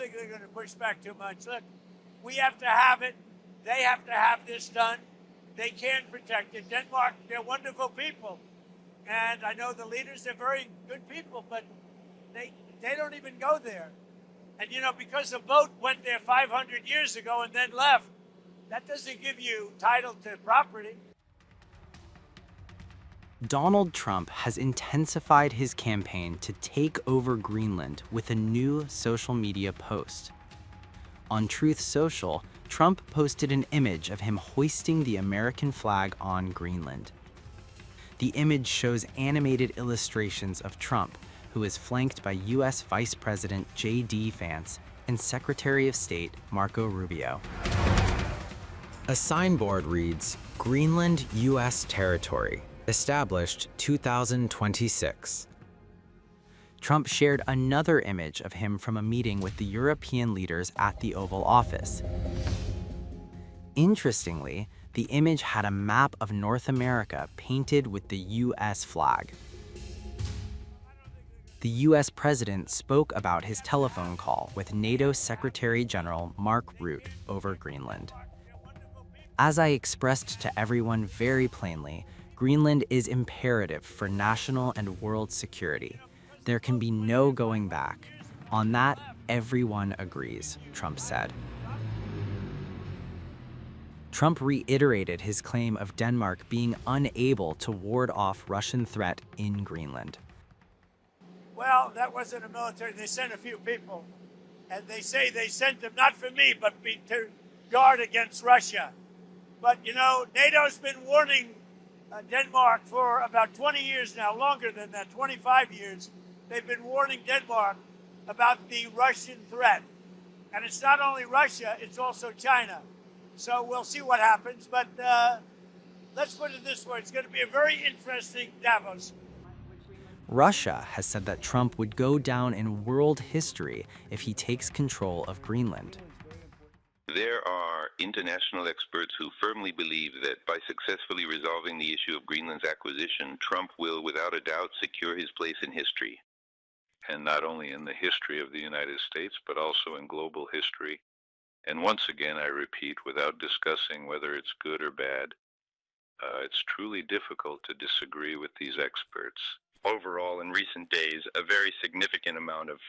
think they're going to push back too much. Look, we have to have it. They have to have this done. They can protect it. Denmark, they're wonderful people. And I know the leaders, they're very good people, but they don't even go there. And, you know, because the boat went there 500 years ago and then left, that doesn't give you title to property. Donald Trump has intensified his campaign to take over Greenland with a new social media post. On Truth Social, Trump posted an image of him hoisting the American flag on Greenland. The image shows animated illustrations of Trump, who is flanked by U.S. Vice President J.D. Vance and Secretary of State Marco Rubio. A signboard reads, "Greenland, U.S. territory, established 2026. Trump shared another image of him from a meeting with the European leaders at the Oval Office. Interestingly, the image had a map of North America painted with the U.S. flag. The U.S. president spoke about his telephone call with NATO Secretary General Mark Rutte over Greenland. As I expressed to everyone very plainly, Greenland is imperative for national and world security. There can be no going back. On that, everyone agrees," Trump said. Trump reiterated his claim of Denmark being unable to ward off Russian threat in Greenland. Well, that wasn't a military. They sent a few people. And they say they sent them not for me, but to guard against Russia. But, you know, NATO's been warning Denmark for about 20 years now, longer than that, 25 years. They've been warning Denmark about the Russian threat. And it's not only Russia, it's also China. So we'll see what happens. But let's put it this way. It's going to be a very interesting Davos. Russia has said that Trump would go down in world history if he takes control of Greenland. There are international experts who firmly believe that by successfully resolving the issue of Greenland's acquisition, Trump will, without a doubt, secure his place in history. And not only in the history of the United States, but also in global history. And once again, I repeat, without discussing whether it's good or bad, it's truly difficult to disagree with these experts. Overall, in recent days, a very significant amount of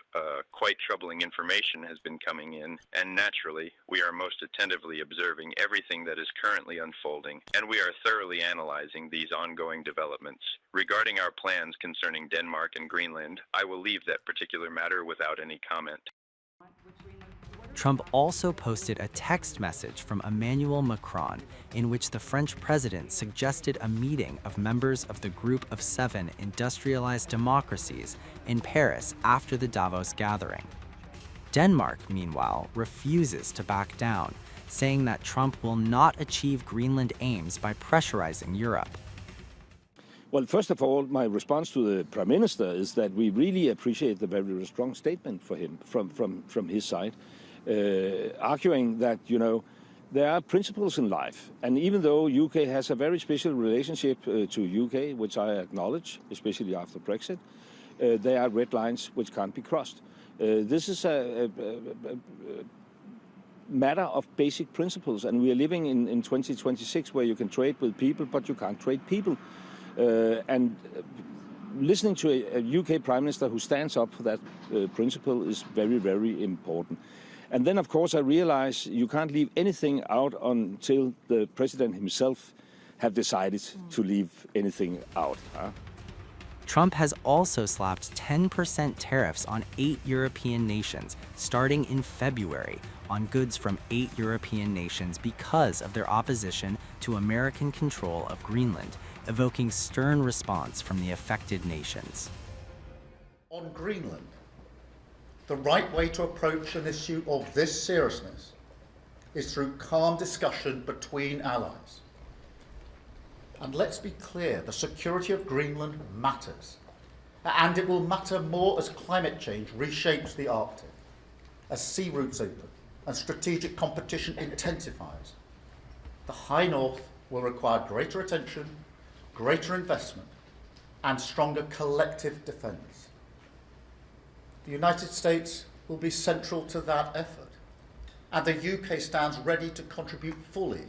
quite troubling information has been coming in, and naturally, we are most attentively observing everything that is currently unfolding, and we are thoroughly analyzing these ongoing developments. Regarding our plans concerning Denmark and Greenland, I will leave that particular matter without any comment. Trump also posted a text message from Emmanuel Macron in which the French president suggested a meeting of members of the Group of 7 industrialized democracies in Paris after the Davos gathering. Denmark, meanwhile, refuses to back down, saying that Trump will not achieve Greenland aims by pressurizing Europe. Well, first of all, my response to the Prime Minister is that we really appreciate the very strong statement for him from his side. Arguing that, you know, there are principles in life. And even though UK has a very special relationship to UK, which I acknowledge, especially after Brexit, there are red lines which can't be crossed. This is a matter of basic principles. And we are living in 2026 where you can trade with people, but you can't trade people. And listening to a UK Prime Minister who stands up for that principle is very, very important. And then, of course, I realize you can't leave anything out until the president himself have decided to leave anything out. Trump has also slapped 10% tariffs on 8 European nations, starting in February, on goods from 8 European nations because of their opposition to American control of Greenland, evoking stern response from the affected nations. On Greenland, the right way to approach an issue of this seriousness is through calm discussion between allies. And let's be clear, the security of Greenland matters. And it will matter more as climate change reshapes the Arctic, as sea routes open and strategic competition intensifies. The High North will require greater attention, greater investment, and stronger collective defence. The United States will be central to that effort, and the UK stands ready to contribute fully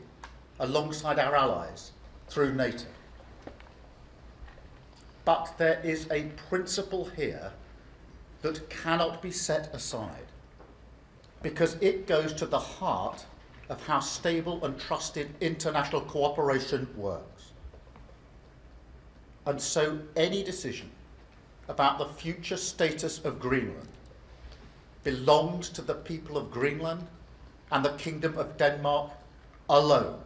alongside our allies through NATO. But there is a principle here that cannot be set aside, because it goes to the heart of how stable and trusted international cooperation works. And so any decision about the future status of Greenland belongs to the people of Greenland and the Kingdom of Denmark alone.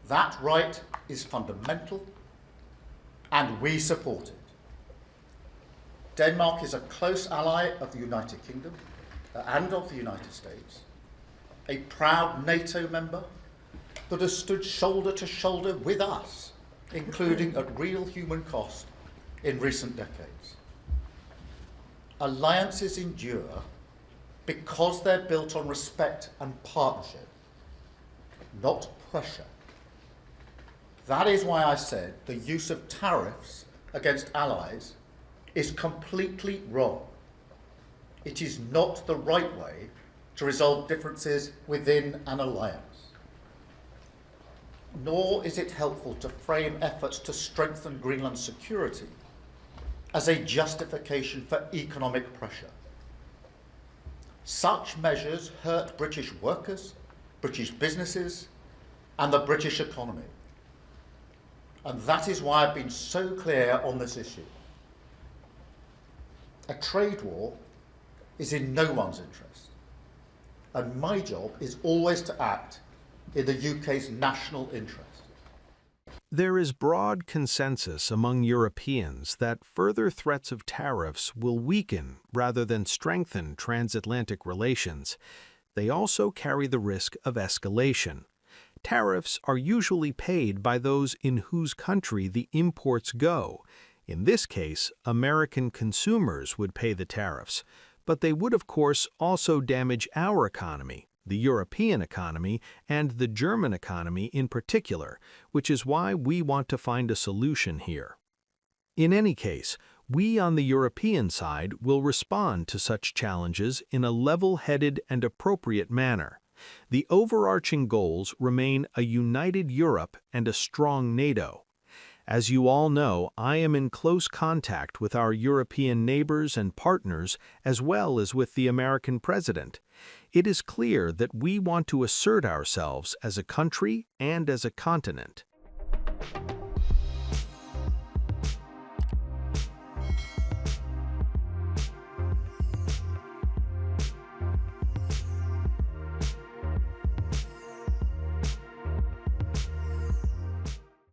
That right is fundamental, and we support it. Denmark is a close ally of the United Kingdom and of the United States, a proud NATO member that has stood shoulder to shoulder with us, including at real human cost in recent decades. Alliances endure because they're built on respect and partnership, not pressure. That is why I said the use of tariffs against allies is completely wrong. It is not the right way to resolve differences within an alliance. Nor is it helpful to frame efforts to strengthen Greenland's security as a justification for economic pressure. Such measures hurt British workers, British businesses, and the British economy. And that is why I've been so clear on this issue. A trade war is in no one's interest, and my job is always to act in the UK's national interest. There is broad consensus among Europeans that further threats of tariffs will weaken rather than strengthen transatlantic relations. They also carry the risk of escalation. Tariffs are usually paid by those in whose country the imports go. In this case, American consumers would pay the tariffs, but they would, of course, also damage our economy, the European economy, and the German economy in particular, which is why we want to find a solution here. In any case, we on the European side will respond to such challenges in a level-headed and appropriate manner. The overarching goals remain a united Europe and a strong NATO. As you all know, I am in close contact with our European neighbors and partners as well as with the American president. It is clear that we want to assert ourselves as a country and as a continent.